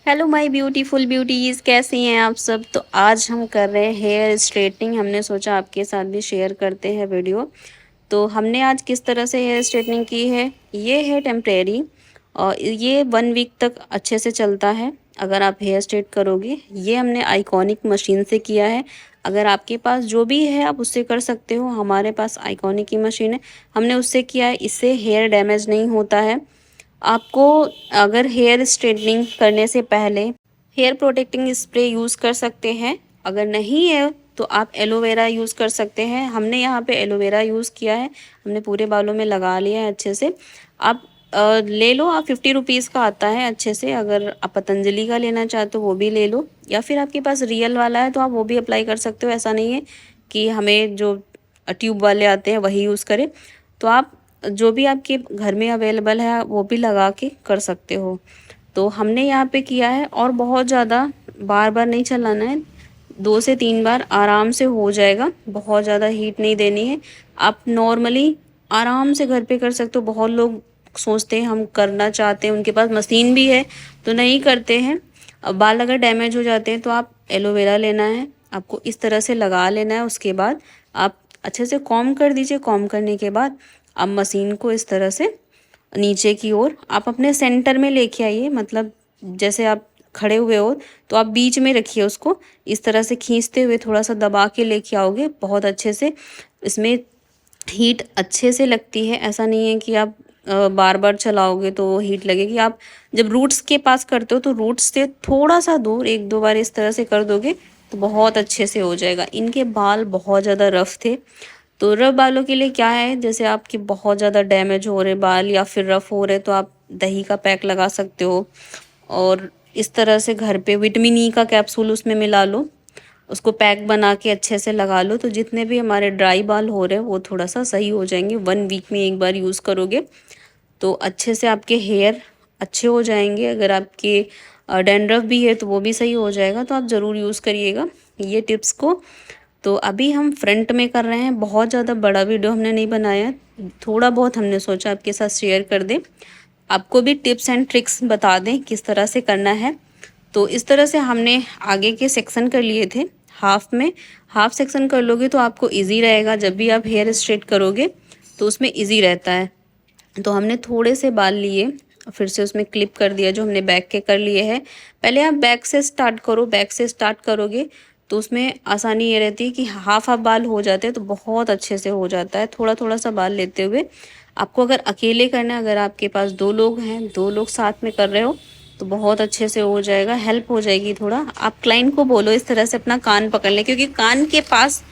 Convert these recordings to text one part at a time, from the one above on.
Hello my beautiful beauties, कैसी हैं आप सब। तो आज हम कर रहे हैं हेयर स्ट्रेटनिंग। हमने सोचा आपके साथ भी शेयर करते हैं वीडियो। तो हमने आज किस तरह से हेयर स्ट्रेटनिंग की है, ये है टेम्परेरी और ये 1 वीक तक अच्छे से चलता है अगर आप हेयर स्ट्रेट करोगे। ये हमने आइकॉनिक मशीन से किया है। अगर आपके पास जो भी है आप उससे कर सकते हो। हमारे पास आइकॉनिक की मशीन है, हमने उससे किया है। इससे हेयर डैमेज नहीं होता है। आपको अगर हेयर स्ट्रेटनिंग करने से पहले हेयर प्रोटेक्टिंग स्प्रे यूज़ कर सकते हैं। अगर नहीं है तो आप एलोवेरा यूज़ कर सकते हैं। हमने यहाँ पे एलोवेरा यूज़ किया है, हमने पूरे बालों में लगा लिया है अच्छे से। आप ले लो, आप 50 रुपीज़ का आता है अच्छे से। अगर आप पतंजलि का लेना चाहते हो वो भी ले लो, या फिर आपके पास रियल वाला है तो आप वो भी अप्लाई कर सकते हो। ऐसा नहीं है कि हमें जो ट्यूब वाले आते हैं वही यूज़ करें। तो आप जो भी आपके घर में अवेलेबल है वो भी लगा के कर सकते हो। तो हमने यहाँ पे किया है, और बहुत ज़्यादा बार बार नहीं चलाना है, 2 से 3 बार आराम से हो जाएगा। बहुत ज़्यादा हीट नहीं देनी है। आप नॉर्मली आराम से घर पे कर सकते हो। बहुत लोग सोचते हैं हम करना चाहते हैं, उनके पास मशीन भी है तो नहीं करते हैं। अब बाल अगर डैमेज हो जाते हैं तो आप एलोवेरा लेना है, आपको इस तरह से लगा लेना है। उसके बाद आप अच्छे से कॉम्ब कर दीजिए। कॉम्ब करने के बाद आप मशीन को इस तरह से नीचे की ओर आप अपने सेंटर में लेके आइए। मतलब जैसे आप खड़े हुए हो तो आप बीच में रखिए उसको। इस तरह से खींचते हुए थोड़ा सा दबा के लेके आओगे बहुत अच्छे से। इसमें हीट अच्छे से लगती है। ऐसा नहीं है कि आप बार बार चलाओगे तो हीट लगेगी। आप जब रूट्स के पास करते हो तो रूट्स से थोड़ा सा दूर 1-2 बार इस तरह से कर दोगे तो बहुत अच्छे से हो जाएगा। इनके बाल बहुत ज़्यादा रफ़ थे। तो रफ़ बालों के लिए क्या है, जैसे आपके बहुत ज़्यादा डैमेज हो रहे बाल या फिर रफ़ हो रहे तो आप दही का पैक लगा सकते हो। और इस तरह से घर पे विटामिन ई का कैप्सूल उसमें मिला लो, उसको पैक बना के अच्छे से लगा लो। तो जितने भी हमारे ड्राई बाल हो रहे हैं वो थोड़ा सा सही हो जाएंगे। 1 वीक में एक बार यूज़ करोगे तो अच्छे से आपके हेयर अच्छे हो जाएंगे। अगर आपके डैंड्रफ भी है तो वो भी सही हो जाएगा। तो आप ज़रूर यूज़ करिएगा ये टिप्स को। तो अभी हम फ्रंट में कर रहे हैं। बहुत ज़्यादा बड़ा वीडियो हमने नहीं बनाया, थोड़ा बहुत हमने सोचा आपके साथ शेयर कर दें, आपको भी टिप्स एंड ट्रिक्स बता दें किस तरह से करना है। तो इस तरह से हमने आगे के सेक्शन कर लिए थे। हाफ में हाफ सेक्शन कर लोगे तो आपको इजी रहेगा। जब भी आप हेयर स्ट्रेट करोगे तो उसमें इजी रहता है। तो हमने थोड़े से बाल लिए, फिर से उसमें क्लिप कर दिया जो हमने बैक के कर लिए हैं। पहले आप बैक से स्टार्ट करो। बैक से स्टार्ट करोगे तो उसमें आसानी ये रहती है कि हाफ हाफ बाल हो जाते हैं तो बहुत अच्छे से हो जाता है। थोड़ा थोड़ा सा बाल लेते हुए आपको अगर अकेले करना है, अगर आपके पास 2 लोग हैं, 2 लोग साथ में कर रहे हो तो बहुत अच्छे से हो जाएगा। हेल्प हो जाएगी थोड़ा। आप क्लाइंट को बोलो इस तरह से अपना कान पकड़ लें, क्योंकि कान के पास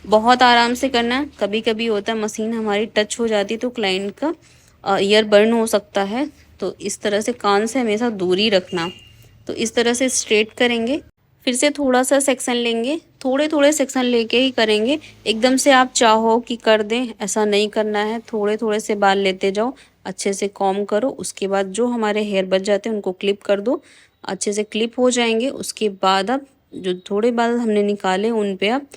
बहुत आराम से करना। कभी कभी होता है मशीन हमारी टच हो जाती है तो क्लाइंट का ईयर बर्न हो सकता है। तो इस तरह से कान से हमेशा दूरी रखना। तो इस तरह से स्ट्रेट करेंगे, फिर से थोड़ा सा सेक्शन लेंगे, थोड़े थोड़े सेक्शन लेके ही करेंगे। एकदम से आप चाहो कि कर दें, ऐसा नहीं करना है। थोड़े थोड़े से बाल लेते जाओ, अच्छे से कॉम्ब करो। उसके बाद जो हमारे हेयर बच जाते हैं उनको क्लिप कर दो, अच्छे से क्लिप हो जाएंगे। उसके बाद आप जो थोड़े बाल हमने निकाले उन पे आप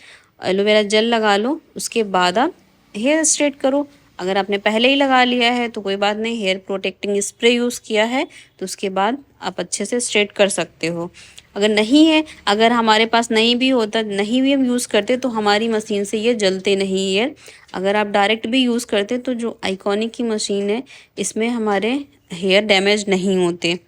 एलोवेरा जेल लगा लो। उसके बाद आप हेयर स्ट्रेट करो। अगर आपने पहले ही लगा लिया है तो कोई बात नहीं, हेयर प्रोटेक्टिंग स्प्रे यूज़ किया है तो उसके बाद आप अच्छे से स्ट्रेट कर सकते हो। अगर नहीं है, अगर हमारे पास नहीं भी होता, नहीं भी हम यूज़ करते तो हमारी मशीन से ये जलते नहीं हेयर। अगर आप डायरेक्ट भी यूज़ करते तो जो आइकॉनिक की मशीन है इसमें हमारे हेयर डैमेज नहीं होते।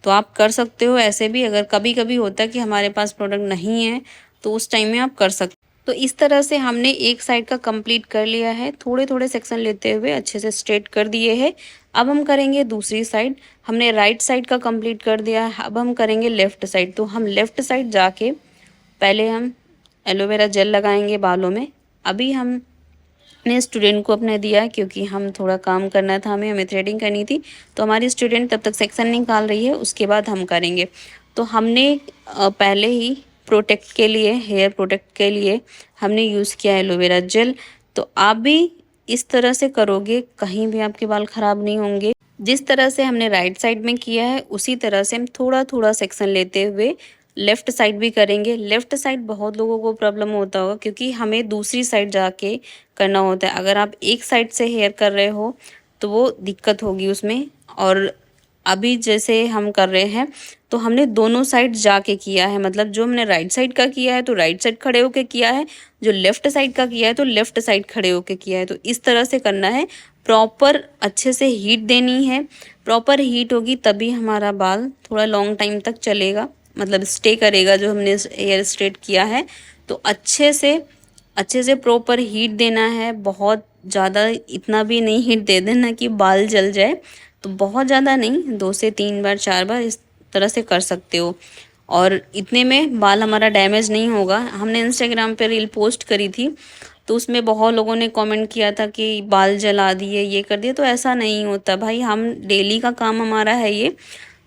तो आप कर सकते हो ऐसे भी। अगर कभी कभी होता है कि हमारे पास प्रोडक्ट नहीं है तो उस टाइम में आप कर सकते। तो इस तरह से हमने एक साइड का कंप्लीट कर लिया है। थोड़े थोड़े सेक्शन लेते हुए अच्छे से स्ट्रेट कर दिए हैं। अब हम करेंगे दूसरी साइड। हमने राइट साइड का कंप्लीट कर दिया है, अब हम करेंगे लेफ़्ट साइड। तो हम लेफ़्ट साइड जाके पहले हम एलोवेरा जेल लगाएंगे बालों में। अभी हम अपने स्टूडेंट को अपने दिया क्योंकि हम थोड़ा काम करना था, हमें थ्रेडिंग करनी थी। तो हमारी स्टूडेंट तब तक सेक्शन निकाल रही है, उसके बाद हम करेंगे। तो हमने पहले ही प्रोटेक्ट के लिए, हेयर प्रोटेक्ट के लिए हमने यूज़ किया एलोवेरा जेल। तो आप भी इस तरह से करोगे, कहीं भी आपके बाल ख़राब नहीं होंगे। जिस तरह से हमने राइट साइड में किया है उसी तरह से हम थोड़ा थोड़ा सेक्शन लेते हुए लेफ़्ट साइड भी करेंगे। लेफ़्ट साइड बहुत लोगों को प्रॉब्लम होता होगा क्योंकि हमें दूसरी साइड जाके करना होता है। अगर आप एक साइड से हेयर कर रहे हो तो वो दिक्कत होगी उसमें। और अभी जैसे हम कर रहे हैं तो हमने दोनों साइड जाके किया है, मतलब जो हमने राइट साइड का किया है तो राइट साइड खड़े होके किया है, जो लेफ़्ट साइड का किया है तो लेफ़्ट साइड खड़े होके किया है। तो इस तरह से करना है, प्रॉपर अच्छे से हीट देनी है। प्रॉपर हीट होगी तभी हमारा बाल थोड़ा लॉन्ग टाइम तक चलेगा, मतलब स्टे करेगा जो हमने हेयर स्ट्रेट किया है। तो अच्छे से प्रॉपर हीट देना है, बहुत ज़्यादा इतना भी नहीं हीट दे देना कि बाल जल जाए, तो बहुत ज़्यादा नहीं, 2 से 3 बार 4 बार इस तरह से कर सकते हो। और इतने में बाल हमारा डैमेज नहीं होगा। हमने इंस्टाग्राम पे रील पोस्ट करी थी, तो उसमें बहुत लोगों ने कमेंट किया था कि बाल जला दिए, ये कर दिए। तो ऐसा नहीं होता भाई, हम डेली का काम हमारा है ये,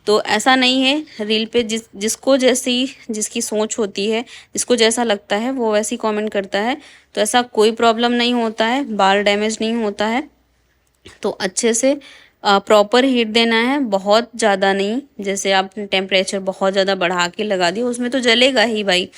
तो ऐसा नहीं है। रील पे जिसको जैसी जिसकी सोच होती है, जिसको जैसा लगता है वो वैसी कमेंट करता है। तो ऐसा कोई प्रॉब्लम नहीं होता है, बाल डैमेज नहीं होता है। तो अच्छे से प्रॉपर हीट देना है, बहुत ज़्यादा नहीं। जैसे आपने टेम्परेचर बहुत ज़्यादा बढ़ा के लगा दिया, उसमें तो जलेगा ही भाई।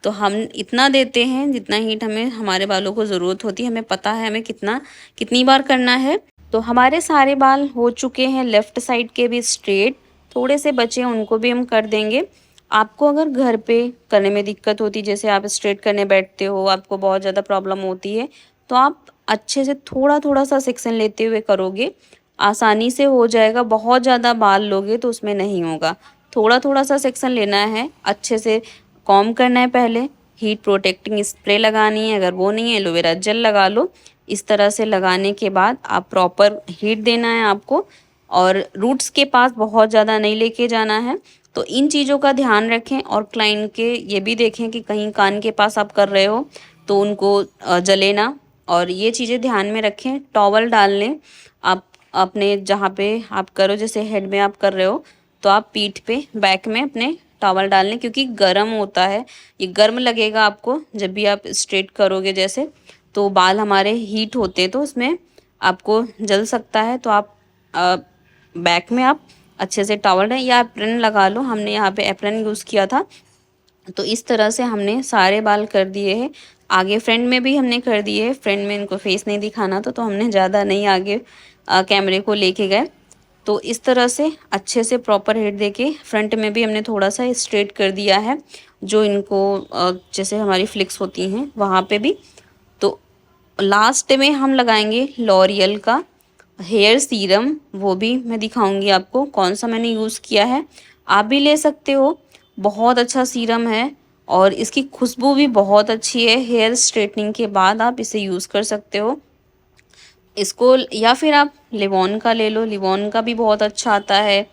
तो हम इतना देते हैं जितना हीट हमें हमारे बालों को ज़रूरत होती है, हमें पता है हमें कितनी बार करना है। तो हमारे सारे बाल हो चुके हैं, लेफ़्ट साइड के भी स्ट्रेट, थोड़े से बचे हैं उनको भी हम कर देंगे। आपको अगर घर पे करने में दिक्कत होती, जैसे आप स्ट्रेट करने बैठते हो, आपको बहुत ज़्यादा प्रॉब्लम होती है, तो आप अच्छे से थोड़ा-थोड़ा सा सेक्शन लेते हुए करोगे, आसानी से हो जाएगा। बहुत ज़्यादा बाल लोगे तो उसमें नहीं होगा। थोड़ा-थोड़ा सा सेक्शन लेना है, अच्छे से कॉम्ब करना है पहले, हीट प्रोटेक्टिंग स्प्रे लगानी है, अगर वो नहीं है एलोवेरा जेल लगा लो। इस तरह से लगाने के बाद आप प्रॉपर हीट देना है आपको, और रूट्स के पास बहुत ज़्यादा नहीं लेके जाना है। तो इन चीज़ों का ध्यान रखें, और क्लाइंट के ये भी देखें कि कहीं कान के पास आप कर रहे हो तो उनको जले ना, और ये चीज़ें ध्यान में रखें। टॉवल डाल लें आप अपने जहाँ पे आप करो, जैसे हेड में आप कर रहे हो तो आप पीठ पे बैक में अपने टॉवल डाल लें, क्योंकि गर्म होता है, ये गर्म लगेगा आपको जब भी आप स्ट्रेट करोगे। जैसे तो बाल हमारे हीट होते हैं तो उसमें आपको जल सकता है। तो आप बैक में आप अच्छे से टॉवल है या एप्रन लगा लो, हमने यहाँ पे एप्रन यूज़ किया था। तो इस तरह से हमने सारे बाल कर दिए हैं। आगे फ्रंट में भी हमने कर दिए है, फ्रंट में इनको फेस नहीं दिखाना था तो हमने ज़्यादा नहीं आगे कैमरे को लेके गए। तो इस तरह से अच्छे से प्रॉपर हेड देके फ्रंट में भी हमने थोड़ा सा स्ट्रेट कर दिया है, जो इनको जैसे हमारी फ्लिक्स होती हैं वहाँ पे भी। तो लास्ट में हम लगाएंगे लॉरियल का हेयर सीरम, वो भी मैं दिखाऊंगी आपको कौन सा मैंने यूज़ किया है। आप भी ले सकते हो, बहुत अच्छा सीरम है और इसकी खुशबू भी बहुत अच्छी है। हेयर स्ट्रेटनिंग के बाद आप इसे यूज़ कर सकते हो इसको, या फिर आप लिवॉन का ले लो, लिवॉन का भी बहुत अच्छा आता है।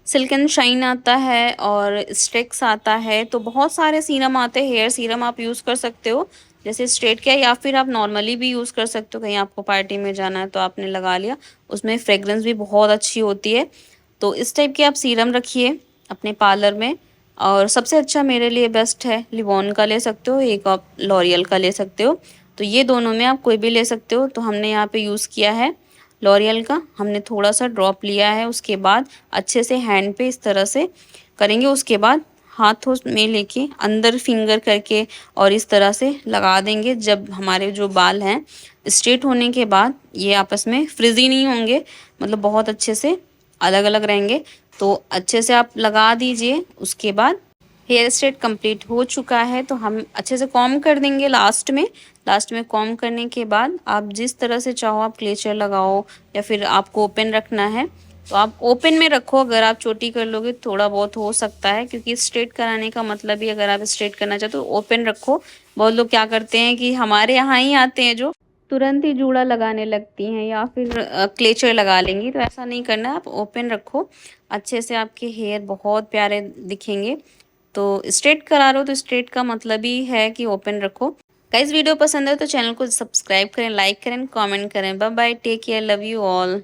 सिल्क एंड शाइन आता है और स्ट्रिक्स आता है, तो बहुत सारे सीरम आते हैं। हेयर सीरम आप यूज़ कर सकते हो, जैसे स्ट्रेट किया, या फिर आप नॉर्मली भी यूज़ कर सकते हो। कहीं आपको पार्टी में जाना है तो आपने लगा लिया, उसमें फ्रेगरेंस भी बहुत अच्छी होती है। तो इस टाइप के आप सीरम रखिए अपने पार्लर में। और सबसे अच्छा मेरे लिए बेस्ट है लिवॉन का ले सकते हो, एक आप लॉरियल का ले सकते हो। तो ये दोनों में आप कोई भी ले सकते हो। तो हमने यहाँ पे यूज़ किया है लॉरियल का, हमने थोड़ा सा ड्रॉप लिया है। उसके बाद अच्छे से हैंड पे इस तरह से करेंगे, उसके बाद हाथों में लेके अंदर फिंगर करके और इस तरह से लगा देंगे। जब हमारे जो बाल हैं स्ट्रेट होने के बाद ये आपस में फ्रिजी नहीं होंगे, मतलब बहुत अच्छे से अलग अलग रहेंगे। तो अच्छे से आप लगा दीजिए। उसके बाद हेयर स्ट्रेट कंप्लीट हो चुका है, तो हम अच्छे से कॉम्ब कर देंगे लास्ट में कॉम्ब करने के बाद आप जिस तरह से चाहो आप क्लेचर लगाओ, या फिर आपको ओपन रखना है तो आप ओपन में रखो। अगर आप छोटी कर लोगे थोड़ा बहुत हो सकता है, क्योंकि स्ट्रेट कराने का मतलब ही अगर आप स्ट्रेट करना चाहते हो तो ओपन रखो। बहुत लोग क्या करते हैं कि हमारे यहाँ ही आते हैं जो तुरंत ही जूड़ा लगाने लगती हैं या फिर क्लेचर लगा लेंगी, तो ऐसा नहीं करना, आप ओपन रखो। अच्छे से आपके हेयर बहुत प्यारे दिखेंगे। तो स्ट्रेट करा रहे हो तो स्ट्रेट का मतलब ही है कि ओपन रखो। गाइस वीडियो पसंद है तो चैनल को सब्सक्राइब करें, लाइक करें, कमेंट करें। Bye bye, take care, love you all.